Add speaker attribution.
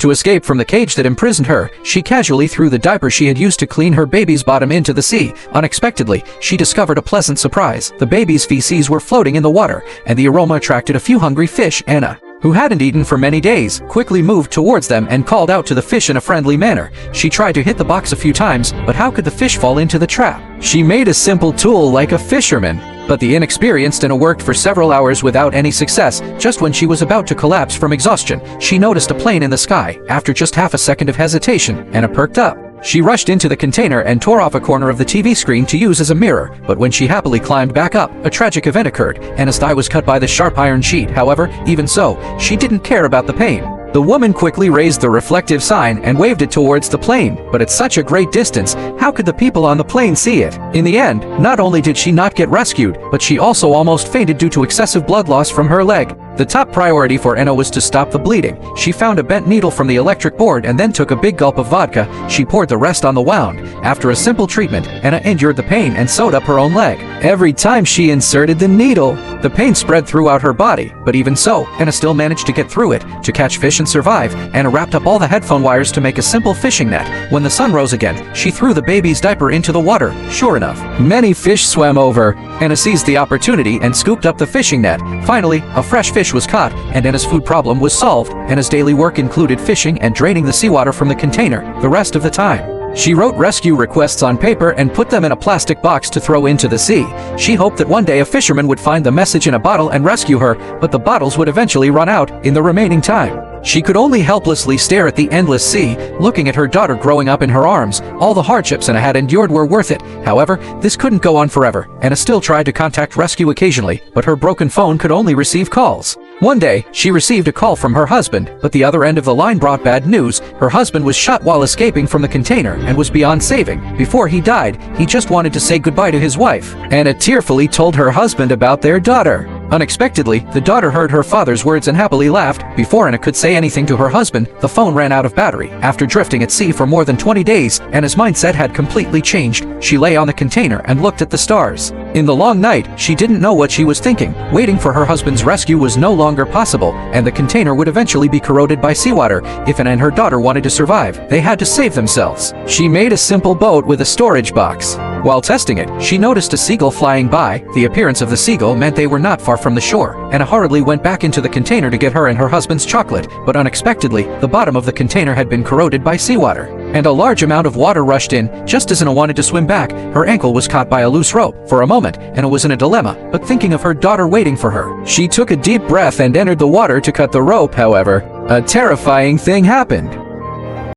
Speaker 1: To escape from the cage that imprisoned her, she casually threw the diaper she had used to clean her baby's bottom into the sea. Unexpectedly, she discovered a pleasant surprise. The baby's feces were floating in the water, and the aroma attracted a few hungry fish. Anna, who hadn't eaten for many days, quickly moved towards them and called out to the fish in a friendly manner. She tried to hit the box a few times, but how could the fish fall into the trap? She made a simple tool like a fisherman, but the inexperienced Anna worked for several hours without any success. Just when she was about to collapse from exhaustion, she noticed a plane in the sky. After just half a second of hesitation, Anna perked up. She rushed into the container and tore off a corner of the TV screen to use as a mirror, but when she happily climbed back up, a tragic event occurred. Anna's thigh was cut by the sharp iron sheet. However, even so, she didn't care about the pain. The woman quickly raised the reflective sign and waved it towards the plane, but at such a great distance, how could the people on the plane see it? In the end, not only did she not get rescued, but she also almost fainted due to excessive blood loss from her leg. The top priority for Anna was to stop the bleeding. She found a bent needle from the electric board and then took a big gulp of vodka. She poured the rest on the wound. After a simple treatment, Anna endured the pain and sewed up her own leg. Every time she inserted the needle, the pain spread throughout her body, but even so, Anna still managed to get through it. To catch fish and survive, Anna wrapped up all the headphone wires to make a simple fishing net. When the sun rose again, she threw the baby's diaper into the water. Sure enough, many fish swam over. Anna seized the opportunity and scooped up the fishing net. Finally, a fresh fish was caught, and Anna's food problem was solved. Anna's daily work included fishing and draining the seawater from the container. The rest of the time, she wrote rescue requests on paper and put them in a plastic box to throw into the sea. She hoped that one day a fisherman would find the message in a bottle and rescue her, but the bottles would eventually run out in the remaining time. She could only helplessly stare at the endless sea, looking at her daughter growing up in her arms. All the hardships Anna had endured were worth it. However, this couldn't go on forever. Anna still tried to contact rescue occasionally, but her broken phone could only receive calls. One day, she received a call from her husband, but the other end of the line brought bad news. Her husband was shot while escaping from the container and was beyond saving. Before he died, he just wanted to say goodbye to his wife. Anna tearfully told her husband about their daughter. Unexpectedly, the daughter heard her father's words and happily laughed. Before Anna could say anything to her husband, the phone ran out of battery. After drifting at sea for more than 20 days, Anna's mindset had completely changed. She lay on the container and looked at the stars. In the long night, she didn't know what she was thinking. Waiting for her husband's rescue was no longer possible, and the container would eventually be corroded by seawater. If Anna and her daughter wanted to survive, they had to save themselves. She made a simple boat with a storage box. While testing it, she noticed a seagull flying by. The appearance of the seagull meant they were not far from the shore. Anna hurriedly went back into the container to get her and her husband's chocolate, but unexpectedly, the bottom of the container had been corroded by seawater, and a large amount of water rushed in. Just as Anna wanted to swim back, her ankle was caught by a loose rope. For a moment, Anna was in a dilemma, but thinking of her daughter waiting for her, she took a deep breath and entered the water to cut the rope. However, a terrifying thing happened.